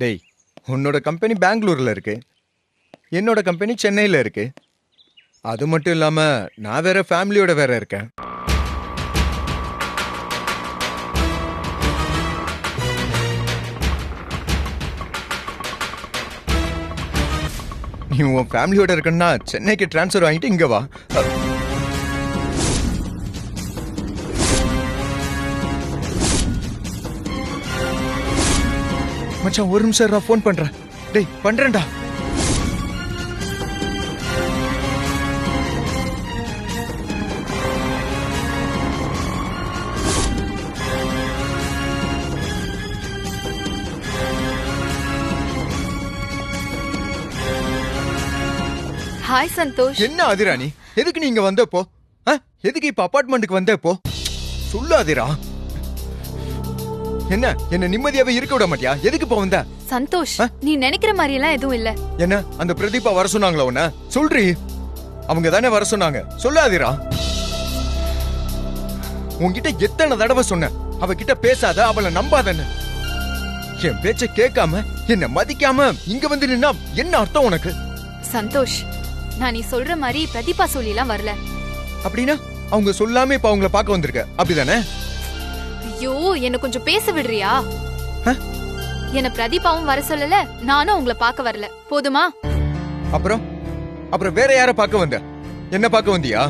டேய், உன்னோட கம்பெனி பெங்களூர்ல இருக்கு, என்னோட கம்பெனி சென்னையில இருக்கு. அது மட்டும் இல்லாம நான் வேற ஃபேமிலியோட வேற இருக்கேன். நீ உன் ஃபேமிலியோட இருக்கன்னா சென்னைக்கு டிரான்ஸ்ஃபர் வாங்கிட்டு இங்க வா. மச்சான் ஒரு நிமிஷம் நான் ஃபோன் பண்றேன். டேய் பண்றேன்டா. ஹாய் சந்தோஷ். என்ன ஆதிராணி, எதுக்கு நீங்க வந்தப்போ? எதுக்கு இப்ப அபார்ட்மெண்ட்டுக்கு வந்தப்போ? சொல்லு ஆதிரா. என்ன நிம்மதியாவே இருக்க விட மாட்டியா? எதுக்கு இப்ப வந்த? சந்தோஷ், நீ நினைக்கிற மாதிரி எல்லாம் எதுவும் இல்ல. என்ன அந்த பிரதீபா வர சொன்னாங்களா உன்ன? சொல்றீ. அவங்க தானே வர சொன்னாங்க. சொல்லு ஆதிரா. உன்கிட்ட எத்தனை தடவை சொன்னேன் அவகிட்ட பேசாத, அவளை நம்பாதன்னு. என் பேச்ச கேட்காம என்ன மதிக்காம இங்க வந்து நின்னா என்ன அர்த்தம் உனக்கு? சந்தோஷ், நான் நீ சொல்ற மாதிரி பிரதீபா சொல்லிலாம் வரல. அப்படின்னா அவங்க சொல்லாம இப்ப அவங்கள பார்க்க வந்திருக்க, அப்படிதானே? ஐயோ, என்ன கொஞ்சம் பேச விடுறியா? என்ன பிரதீபாவும் வர சொல்லல, நானும் உங்களை பார்க்க வரல. போதுமா? அப்புறம் வேற யார பார்க்க வந்த? என்ன பார்க்க வந்தியா?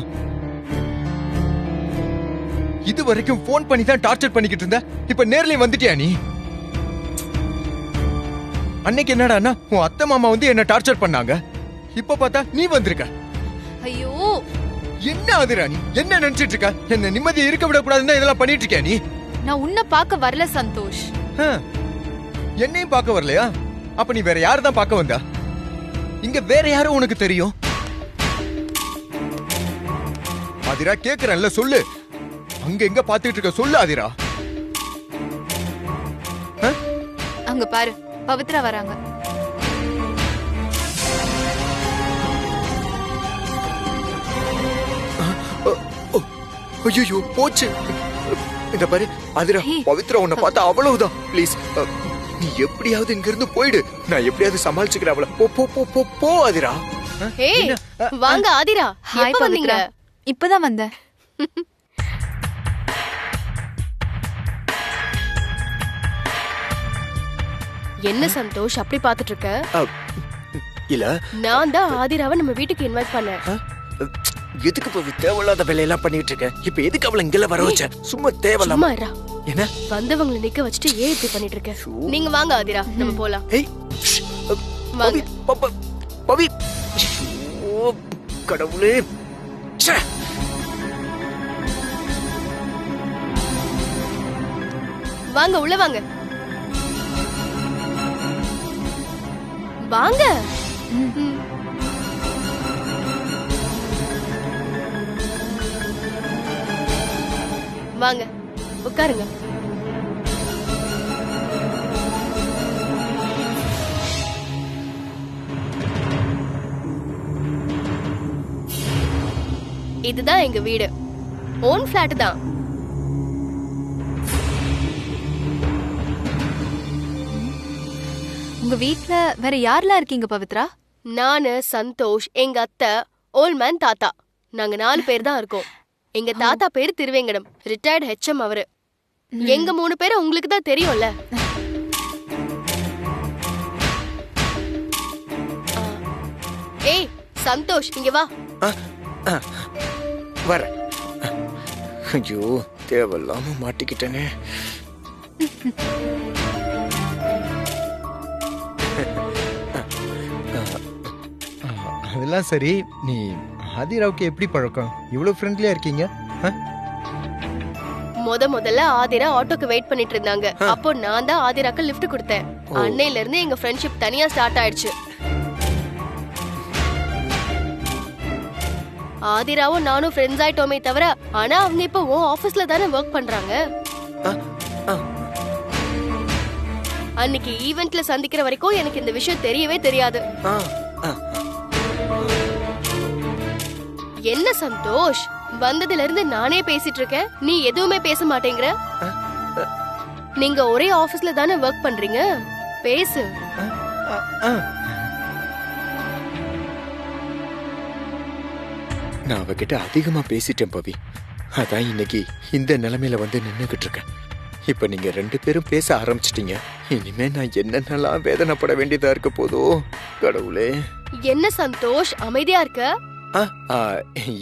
இது வரைக்கும் போன் பண்ணி தான் டார்ச்சர் பண்ணிக்கிட்டு இருந்த, இப்ப நேர்லயே வந்துட்டியா நீ? அன்னைக்கு என்னடான்னா உன் அத்தை மாமா வந்து என்ன டார்ச்சர் பண்ணாங்க, இப்ப பார்த்தா நீ வந்திருக்க. ஐயோ, என்ன ஆதிராணி, என்ன நினைச்சிட்டு இருக்க? என்ன நிம்மதியா இருக்க விட கூடாதுன்னு இதெல்லாம் பண்ணிட்டு இருக்கியா நீ? நான் உன்னை பார்க்க வரல சந்தோஷ். என்னையும் பார்க்க வரலையா? அப்ப நீ வேற யார தான் பார்க்க வந்தா? இங்க வேற யாரும் உனக்கு தெரியும்? ஆதிரா கேக்குறேன்ல, சொல்லு. அங்க எங்க பாத்துட்டு இருக்க, சொல்லு ஆதிரா. அங்க பாரு, பவித்ரா வராங்க. ஐயோ போச்சு. இந்த பாரு ஆதிரா, பவித்ரா உன்னை பார்த்தா அவ்வளவுதான். ப்ளீஸ் நீ எப்படியாவது இங்க இருந்து போயிடு. நான் எப்படியாவது சமாளிச்சுக்கிறேன் அவளை. போ போ போ போ போ ஆதிரா. ஏய் வாங்க ஆதிரா. ஹாய் பவித்ரா. இப்பதான் வந்தேன். என்ன சந்தோஷ் அப்படி பாத்துட்டு இருக்க? இல்ல, நான் தான் ஆதிராவை நம்ம வீட்டுக்கு இன்வைட் பண்ணேன். எதுக்கு போய் தேவையில்லாத வேலையெல்லாம் பண்ணிட்டு இருக்க? இப்ப எதுக்கு அவளை இங்க வர வச்ச? சும்மா தேவையில்லாம. என்ன வந்தவங்களை நிக்க வச்சுட்டு ஏன் இப்படி பண்ணிட்டு இருக்க? நீங்க வாங்க ஆதிரா, நம்ம போலாம். ஏய் வாங்க. பவி, ஓ கடவுளே. வாங்க உள்ள வாங்க. வாங்க. வாங்க உட்காருங்க. இதுதான் எங்க வீடு. ஓன் பிளாட் தான். உங்க வீட்ல வேற யாரெல்லாம் இருக்கீங்க பவித்ரா? நானு, சந்தோஷ், எங்க அத்தை, ஓல்மேன், தாத்தா. நாங்க 4 பேர் தான் இருக்கோம். எங்க தாத்தா பேரு திருவேங்கடம், ரிட்டையர்ட் HM அவரு. எங்க 3 பேரை உங்களுக்கு தான் தெரியும்ல. ஏய் சந்தோஷ், இங்க வா. வர. ஐயோ தேவையில்லாம மாட்டிக்கிட்டேனே. அதெல்லாம் சரி, நீ ஆதிராவுக்கு எப்படி பழக்கம்? இவ்வளவு ஃப்ரெண்ட்லியா இருக்கீங்க? முதல்ல ஆதிரா ஆட்டோக்கு வெயிட் பண்ணிட்டு இருந்தாங்க. அப்போ நான் தான் ஆதிராக்கு லிஃப்ட் கொடுத்தேன். அன்னையில இருந்து எங்க ஃப்ரெண்ட்ஷிப் தனியா ஸ்டார்ட் ஆயிடுச்சு. ஆதிராவும் நானும் ஃப்ரெண்ட்ஸ் ஆயிட்டோமே தவிர, ஆனா அவங்க இப்போ உன் ஆபீஸ்ல தானே ஒர்க் பண்றாங்க. அன்னைக்கு ஈவென்ட்ல சந்திக்கிற வரைக்கும் எனக்கு இந்த விஷயம் தெரியவே தெரியாது. என்ன சந்தோஷ், வந்ததுல இருந்து நானே பேசிட்டு இருக்கேன், நீ எதுவுமே பேச மாட்டேங்கிற. நீங்க ஒரே ஆபீஸ்ல தானே ஒர்க் பண்றீங்க, பேசு. நான் அவகிட்ட அதிகமா பேசிட்டேன் பவி. அதான் இன்னைக்கு இந்த நிலைமையில வந்து நின்னுகிட்டு இருக்கேன். இப்ப நீங்க 2 பேரும் பேச ஆரம்பிச்சிட்டீங்க. இனிமே நான் என்னென்னலாம் வேதனைப்பட வேண்டியதா இருக்க போதோ கடவுளே. என்ன சந்தோஷ் அமைதியா இருக்க?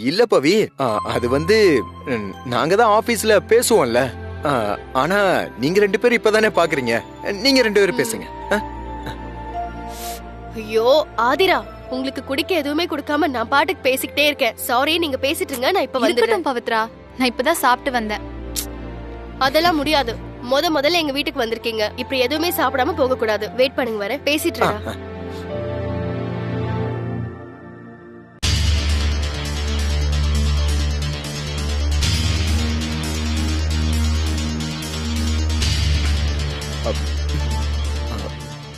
இல்ல பவி, அது வந்து நாங்க தான் ஆபீஸ்ல பேசுவோம்ல. ஆனா நீங்க 2 பேரும் இப்பதானே பாக்குறீங்க. நீங்க 2 பேரும் பேசுங்க. ஐயோ ஆதிரா, உங்களுக்கு குடிக்க எதுவுமே கொடுக்காம நான் பாட்டுக்கு பேசிக்கிட்டே இருக்கேன். சாரி, நீங்க பேசிட்டு இருங்க, நான் இப்ப வந்துடுறேன். இருக்கட்டும் பவித்ரா, நான் இப்பதான் சாப்பிட்டு வந்தேன். அதெல்லாம் முடியாது. முதல்ல எங்க வீட்டுக்கு வந்திருக்கீங்க, இப்படி எதுவுமே சாப்பிடாம போக கூடாது. வெயிட் பண்ணுங்க, வரேன். பேசிட்டு இருக்கேன்.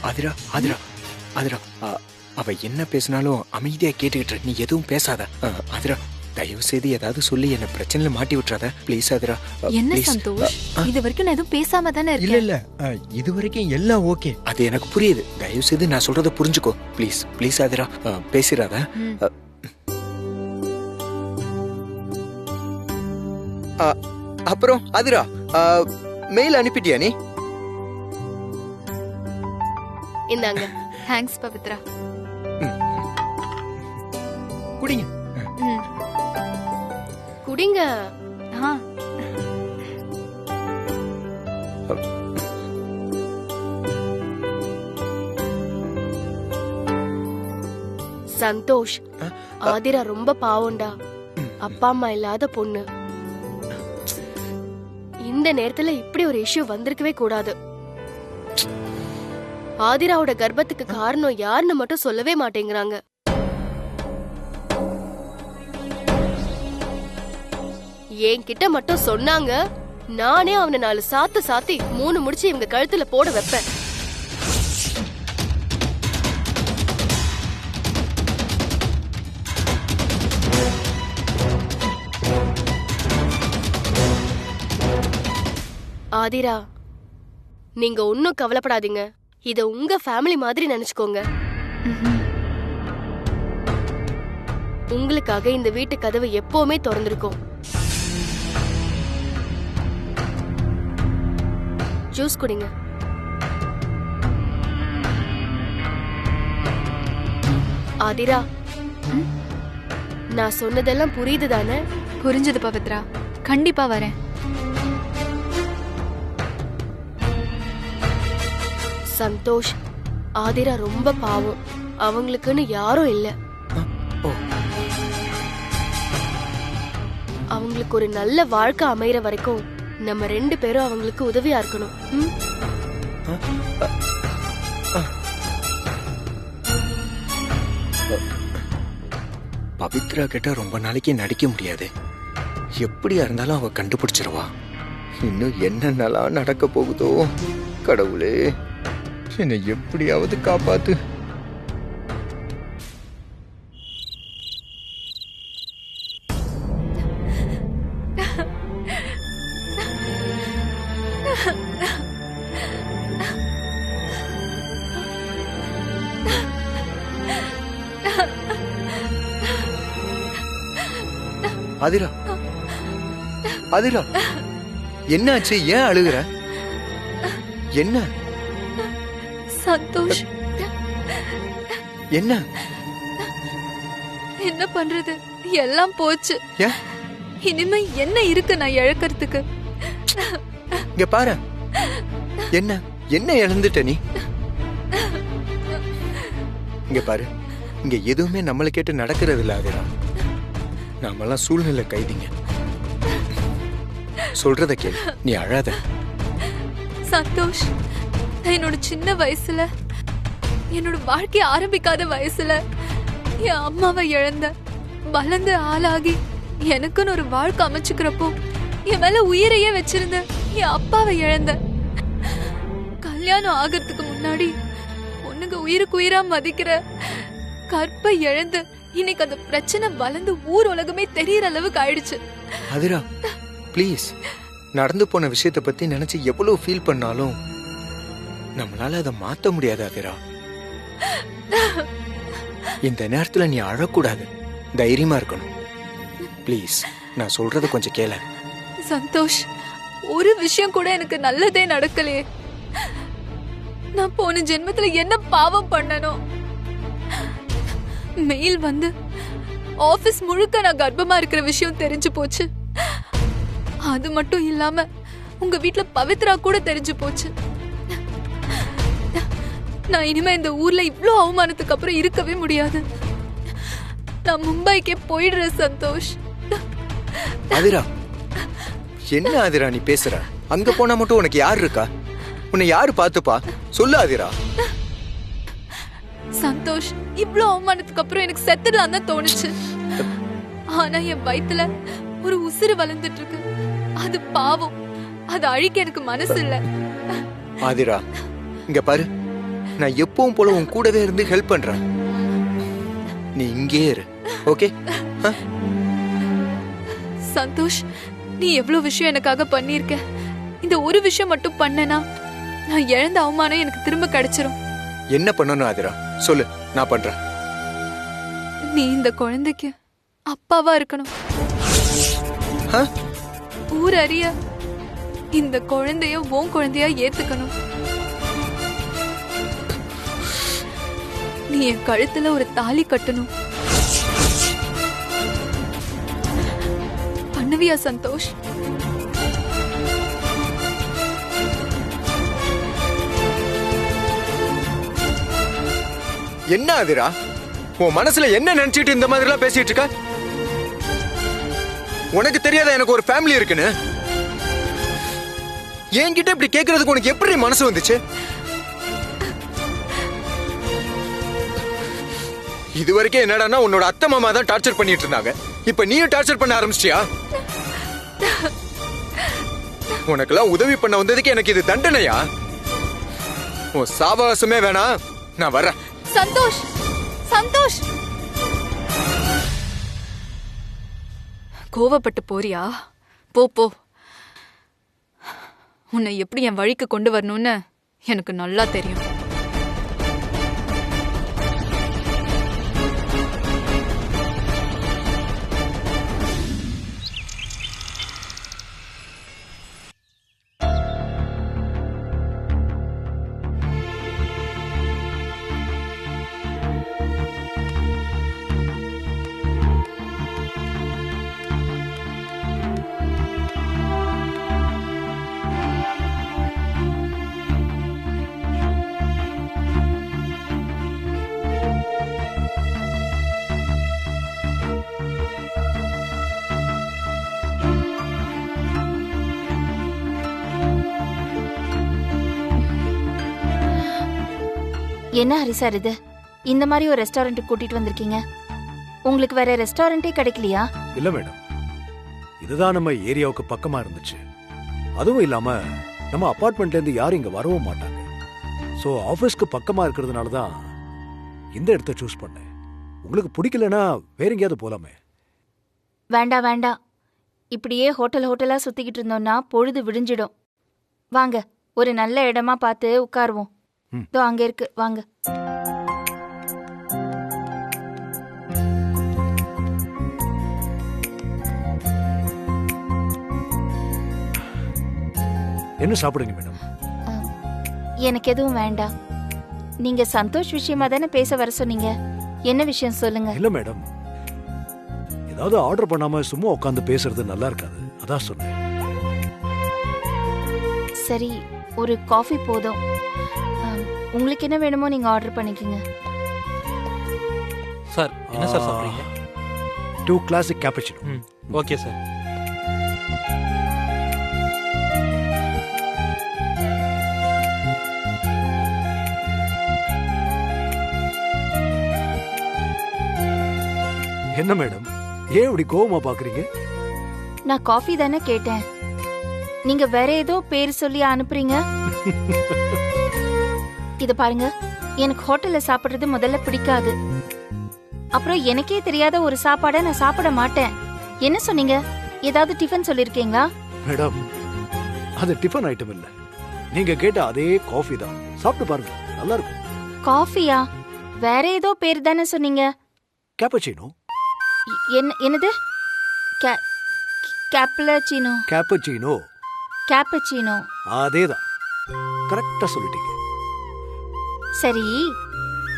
ஆதிரா ஆதிரா ஆதிரா, அவ என்ன பேசினாலும் அமைதியா கேட்டுக்கிட்டு நீ எதுவும் பேசாத. ஆதிரா, தயவு செய்து ஏதாவது சொல்லி என்ன பிரச்சனையில மாட்டி விட்டுறாத ப்ளீஸ். ஆதிரா என்ன சந்தோஷ், இது வரைக்கும் நான் எதுவும் பேசாம தானே இருக்கேன். இல்ல இது வரைக்கும் எல்லாம் ஓகே. அது எனக்கு புரியுது. தயவு செய்து நான் சொல்றத புரிஞ்சுக்கோ ப்ளீஸ் ப்ளீஸ். ஆதிரா பேசிடாத. அப்புறம் ஆதிரா, மெயில் அனுப்பிட்டியா நீ? இந்தாங்க. தேங்க்ஸ் பவித்ரா. குடிங்க குடிங்க. சந்தோஷ், ஆதிரா ரொம்ப பாவம்டா. அப்பா அம்மா இல்லாத பொண்ணு. இந்த நேரத்துல இப்படி ஒரு இஷ்யூ வந்திருக்கவே கூடாது. ஆதிராவோட கர்ப்பத்துக்கு காரணம் யாருன்னு மட்டும் சொல்லவே மாட்டேங்கிறாங்க. என்கிட்ட மட்டும் சொன்னாங்க, நானே அவனை 4 சாத்து சாத்தி 3 முடிச்சு இவங்க கழுத்துல போட வைப்பேன். ஆதிரா, நீங்க ஒன்னும் கவலைப்படாதீங்க. இத உங்க ஃபேமிலி மாதிரி நினைச்சுக்கோங்க. உங்களுக்காக இந்த வீட்டு கதவு எப்பவுமே திறந்திருக்கும். ஜூஸ் குடிங்க. ஆதிரா, நான் சொன்னதெல்லாம் புரியுது தானே? புரிஞ்சது பவித்ரா, கண்டிப்பா வரேன். சந்தோஷ், ஆதிரா ரொம்ப பாவம். அவங்களுக்குன்னு யாரும் இல்ல. அவங்களுக்கு ஒரு நல்ல வாழ்க்கை அமையற வரைக்கும் நம்ம 2 பேரும் அவங்களுக்கு உதவியா இருக்கணும். பவித்ரா கிட்ட ரொம்ப நாளைக்கு நடிக்க முடியாது. எப்படியா இருந்தாலும் அவ கண்டுபிடிச்சிருவா. இன்னும் என்னென்னலாம் நடக்க போகுதோ கடவுளே, என்னை எப்படியாவது காப்பாத்து. ஆதிரா ஆதிரா, என்னாச்சு? ஏன் அழுகுற? என்ன சந்தோஷ்? என்ன என்ன பண்றது? எல்லாம் போச்சு. இனிமே என்ன இருக்கு நான் இழக்கிறதுக்கு? இங்க பாரு, என்ன என்ன இழந்துட்ட நீ? இங்க பாரு, இங்க எதுவுமே நம்மளை கேட்டு நடக்கிறது இல்ல ஆதிரா. நாமெல்லாம் சூழ்நிலை கைதிங்க. சொல்றத கேளு, நீ அழாத. சந்தோஷ், என்னோட சின்ன வயசுல, என்னோட வாழ்க்கை ஆரம்பிக்காத வயசுல என் அம்மாவை இழந்த, வளர்ந்து ஆளாகி எனக்குன்னு ஒரு வாழ்க்கை அமைச்சுக்கிறப்போ என் மேல உயிரையே வச்சிருந்த என் அப்பாவை இழந்த. கல்யாணம் ஆகிறதுக்கு முன்னாடி பொண்ணுங்க உயிருக்கு உயிரா மதிக்கிற கற்பை இழந்து இன்னைக்கு அந்த பிரச்சனை வளர்ந்து ஊர் உலகமே தெரியற அளவுக்கு ஆயிடுச்சு. அதிரா ப்ளீஸ், நடந்து போன விஷயத்தை பத்தி நினைச்சு எவ்வளவு ஃபீல் பண்ணாலும் நம்மளால அதை மாத்த முடியாது ஆதிரா. இந்த நேரத்துல நீ அழக்கூடாது, தைரியமா இருக்கணும். ப்ளீஸ், நான் சொல்றத கொஞ்சம் கேள. சந்தோஷ், ஒரு விஷயம் கூட எனக்கு நல்லதே நடக்கலையே. நான் போன ஜென்மத்துல என்ன பாவம் பண்ணணும்? மெயில் வந்து ஆபீஸ் முழுக்க நான் கர்ப்பமா இருக்கிற விஷயம் தெரிஞ்சு போச்சு. அது மட்டும் இல்லாம உங்க வீட்ல பவித்ரா கூட தெரிஞ்சு போச்சு. நான் இனிமே இந்த ஊர்ல இவ்ளோ அவமானத்துக்கு அப்புறம் இருக்கவே முடியாது. நான் மும்பைக்கே போயிடுறேன் சந்தோஷ். ஆதிரா, என்ன ஆதிரா நீ பேசுற? அங்க போனா மட்டும் உனக்கு யார் இருக்கா? உன்னை யாரு பாத்துப்பா? சொல்லு ஆதிரா. சந்தோஷ், இவ்ளோ அவமானத்துக்கு அப்புறம் எனக்கு செத்துடலாம் தான் தோணுச்சு. ஆனா என் வயித்துல ஒரு உசுறு வளர்ந்துட்டு இருக்கு. அது பாவம். அது அழிக்க எனக்கு மனசு இல்ல. ஆதிரா, இங்க பாரு, நான் எப்பவும் போல உன் கூடவே இருந்து ஹெல்ப் பண்றேன். நீ இங்கே இரு, ஓகே? சந்தோஷ், நீ எவ்வளவு விஷயம் எனக்காக பண்ணிருக்க. இந்த ஒரு விஷயம் மட்டும் பண்ணனா நான் இழந்த அவமானம் எனக்கு திரும்ப கிடைச்சிரும். என்ன பண்ணணும் ஆதிரா? சொல்லு, நான் பண்றேன். நீ இந்த குழந்தைக்கு அப்பாவா இருக்கணும். ஊர் அறிய இந்த குழந்தைய உன் குழந்தையா ஏத்துக்கணும். நீ என் கழுத்துல ஒரு தாலி கட்டணும். பண்ணுவியா சந்தோஷ்? என்ன ஆதிரா, உன் மனசுல என்ன நினைச்சிட்டு இந்த மாதிரி எல்லாம் பேசிட்டு இருக்க? உனக்கு தெரியாத எனக்கு ஒரு ஃபேமிலி இருக்குன்னு? என்கிட்ட இப்படி கேக்குறதுக்கு உனக்கு எப்படி மனசு வந்துச்சு? இது வரைக்கும் என்னடான்னா உன்னோட அத்தை மாமா தான் டார்ச்சர் பண்ணிட்டு இருந்தாங்க. இப்ப நீயும் டார்ச்சர் பண்ண ஆரம்பிச்சிட்டியா? உனக்கெல்லாம் உதவி பண்ண வந்ததுக்கு எனக்கு இது தண்டனையா? உன் சாவாசமே வேணாம், நான் வர்றேன். சந்தோஷ், சந்தோஷ், கோவப்பட்டு போறியா? போ போ. உன்னை எப்படி என் வழிக்கு கொண்டு வரணும்னு எனக்கு நல்லா தெரியும். என்ன ஹரி சார் இது? இந்த மாதிரி ஒரு ரெஸ்டாரண்ட்டுக்கு கூட்டிட்டு வந்திருக்கீங்க. உங்களுக்கு வேற ரெஸ்டாரண்டே கிடைக்கலையா? இல்ல மேடம், இதுதான் நம்ம ஏரியாவுக்கு பக்கமா இருந்துச்சு. அதுவும் இல்லாம நம்ம அபார்ட்மெண்ட்ல இருந்து யாரும் இங்க வரவும் மாட்டாங்க. சோ ஆபீஸ்க்கு பக்கமா இருக்கிறதுனால தான் இந்த இடத்த சூஸ் பண்ணேன். உங்களுக்கு பிடிக்கலனா வேற எங்கேயாவது போலாமே. வேண்டாம் வேண்டாம், இப்படியே ஹோட்டலா சுத்திக்கிட்டு இருந்தோம்னா பொழுது விடிஞ்சிடும். வாங்க, ஒரு நல்ல இடமா பார்த்து உட்காருவோம். இதோ அங்க இருக்கு, வாங்க. என்ன சாப்பிடுங்க மேடம்? எனக்கு எதுவும் வேண்டாம். நீங்க சந்தோஷ் விஷயமா தானே பேச வர சொன்னீங்க. என்ன விஷயம் சொல்லுங்க. இல்ல மேடம், ஏதாவது ஆர்டர் பண்ணாம சும்மா உட்காந்து பேசுறது நல்லா இருக்காது, அதான் சொன்னேன். சரி, ஒரு காஃபி போதும். உங்களுக்கு என்ன வேணுமோ நீங்க ஆர்டர் பண்ணிக்கங்க. சார், என்ன சார் சாப்பிடுறீங்க? 2 கிளாசிக் கேப்புச்சினோ. Okay sir. என்ன மேடம், ஏன் இப்படி கோவமா பாக்குறீங்க? நான் காஃபி தானே கேட்டேன், நீங்க வேற ஏதோ பேர் சொல்லி அனுப்புறீங்க. இத பாருங்க, எனக்கு ஹோட்டல்ல சாப்பிடுறது முதல்ல பிடிக்காது. அப்புறம் எனக்கே தெரியாத ஒரு சாப்பாடை நான் சாப்பிட மாட்டேன். என்ன சொன்னீங்க? ஏதாவது டிஃபன் சொல்லிருக்கீங்களா? மேடம், அது டிஃபன் ஐட்டம் இல்ல, நீங்க கேட்ட அதே காஃபி தான். சாப்பிட்டு பாருங்க, நல்லா இருக்கும். காஃபியா? வேற ஏதோ பேர் தானே சொன்னீங்க. கேப்பச்சினோ. என்னது? கேப்புச்சினோ. கேப்பச்சினோ. கேப்பச்சினோ. அதேதான், கரெக்டா சொல்லிட்டீங்க. சரி,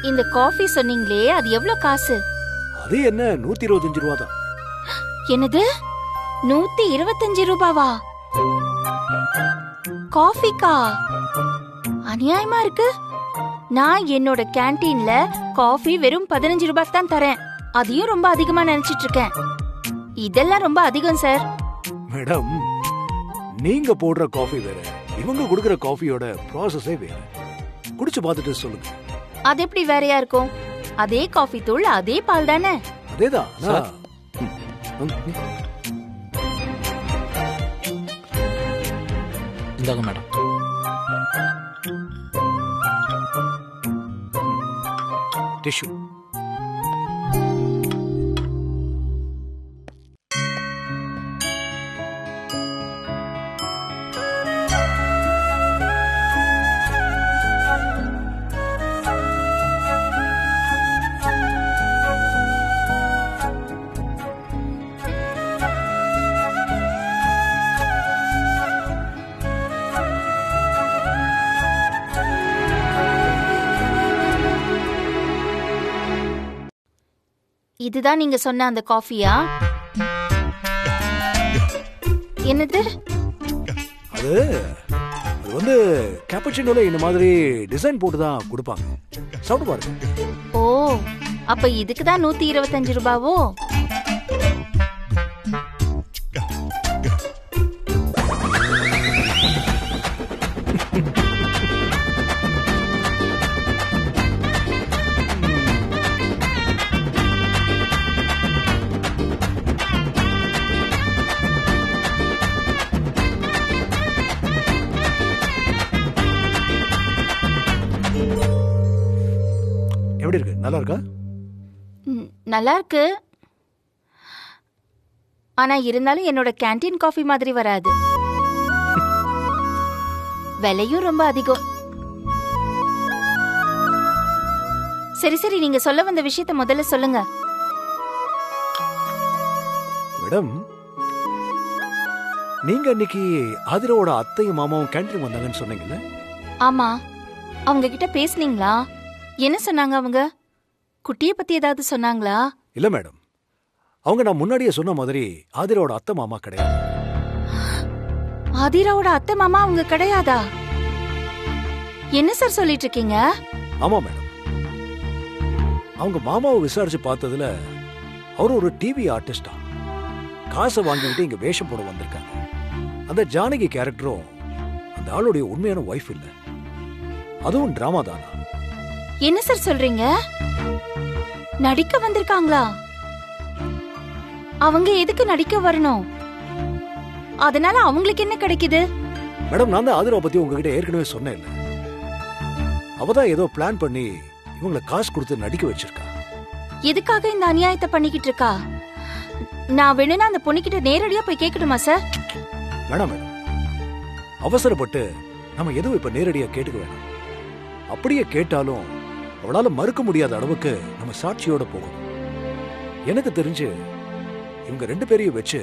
இந்த காஃபி சொன்னீங்களே, அது எவ்வளவு காசு? அது என்ன 125 ரூபா தான். என்னது? 125 ரூபாவா? காஃபிக்கா? அநியாயமா இருக்கு. நான் என்னோட கேண்டீன்ல காஃபி வெறும் 15 ரூபாய்க்கு தான் தரேன். அதையும் ரொம்ப அதிகமா நினைச்சிட்டு இருக்கேன். இதெல்லாம் ரொம்ப அதிகம் சார். மேடம், நீங்க போடுற காஃபி வேற, இவங்க கொடுக்கிற காஃபியோட ப்ராசஸே வேற. குடிச்சு பார்த்துட்டு சொல்லுங்க. அது எப்படி வேறையா இருக்கும்? அதே காஃபி தூள், அதே பால் தானே? அதேதான். இந்தாங்க மேடம். டிஷ்யூ. இதுதான் நீங்க சொன்ன அந்த காஃபியா? என்னது? அது வந்து கேப்பச்சினோல இந்த மாதிரி டிசைன் போட்டு தான் கொடுப்பாங்க. சாப்பிட்டு பாருங்க. ஓ, அப்ப இதுக்கு தான் 125 ரூபாவோ? எப்படி இருக்கு? நல்லா இருக்கா? நல்லா இருக்கு. ஆனா இருந்தாலும் என்னோட கேண்டீன் காஃபி மாதிரி வராது. விலையும் ரொம்ப அதிகம். சரி சரி, நீங்க சொல்ல வந்த விஷயத்தை முதல்ல சொல்லுங்க. மேடம், நீங்க இன்னைக்கு ஆதிராவோட அத்தையும் மாமாவும் கேண்டீன் வந்தாங்கன்னு சொன்னீங்கல்ல? ஆமா. அவங்க கிட்ட பேசுனீங்களா? என்ன சொன்னாங்க அவங்க? குட்டியை பத்தி ஏதாவது சொன்னாங்களா? இல்ல மேடம், அவங்க நான் முன்னாடியே சொன்ன மாதிரி ஆதிராவோட அத்தை மாமா கிடையாது. ஆதிராவோட அத்தை மாமா அவங்க கிடையாதா? என்ன சார் சொல்லிட்டு இருக்கீங்க? ஆமா மேடம், அவங்க மாமாவை விசாரிச்சு பார்த்ததுல அவர் ஒரு டிவி ஆர்டிஸ்டா. காசை வாங்கிட்டு இங்க வேஷம் போட வந்திருக்காங்க. அந்த ஜானகி கேரக்டரும் அந்த ஆளுடைய உண்மையான ஒய்ஃப் இல்ல, அதுவும் டிராமா தானா? என்ன சார் சொல்றீங்க? நடிக்க வந்திருக்காங்களா? அவங்க எதுக்கு நடிக்க வரணும்? அதனால அவங்களுக்கு என்ன கிடைக்குது? மேடம், நான் தான் ஆதிராவை பத்தி உங்ககிட்ட ஏற்கனவே சொன்னேன். அவதான் ஏதோ பிளான் பண்ணி இவங்களை காசு கொடுத்து நடிக்க வச்சிருக்கா. எதுக்காக இந்த அநியாயத்தை பண்ணிக்கிட்டு இருக்கா? நான் வேணும்னா அந்த பொண்ணுகிட்ட நேரடியா போய் கேட்கணுமா சார்? வேணாம் மேடம், அவசரப்பட்டு நம்ம எதுவும் இப்ப நேரடியா கேட்டுக்க வேணாம். அப்படியே கேட்டாலும் அவளால மறுக்க முடியாத அளவுக்கு நம்ம சாட்சியோட போகணும். எனக்கு தெரிஞ்சு இவங்க 2 பேரையும் வச்சு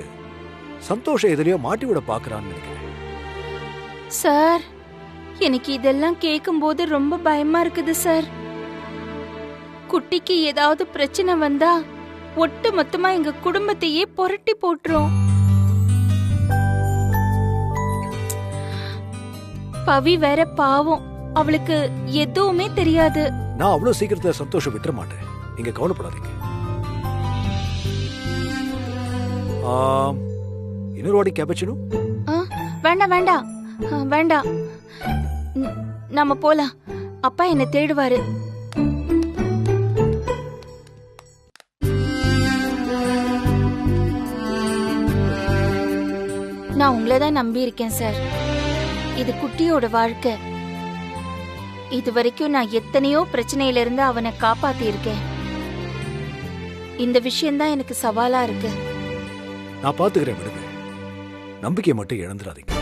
சந்தோஷம் எதிலையோ மாட்டி விட பாக்குறான்னு நினைக்கிறேன். சார், எனக்கு இதெல்லாம் கேட்கும்போது ரொம்ப பயமா இருக்குது சார். குட்டிக்கு ஏதாவது பிரச்சனை வந்தா ஒட்டு மொத்தமா எங்க குடும்பத்தையே புரட்டி போட்டுரும். பவி வேற பாவம், அவளுக்கு எதுவுமே தெரியாது. நான் அவ்வளவு சீக்கிரத்தை சந்தோஷம் விட்டுற மாட்டேன், நீங்க கவலைப்படாதீங்க. இன்னொரு வாட்டி கேப்பச்சினோ? வேண்டாம் வேண்டாம் வேண்டாம், நம்ம போலாம். அப்பா என்ன தேடுவாரு. நான் உங்களை தான் நம்பி இருக்கேன் சார். இது குட்டியோட வாழ்க்கை. இது வரைக்கும் நான் எத்தனையோ பிரச்சனையில இருந்து அவனை காப்பாத்தி இருக்கேன். இந்த விஷயம்தான் எனக்கு சவாலா இருக்கு. நான் பாத்துக்கிறேன், விடுங்க. நம்பிக்கையை மட்டும் இழந்துடாதீங்க.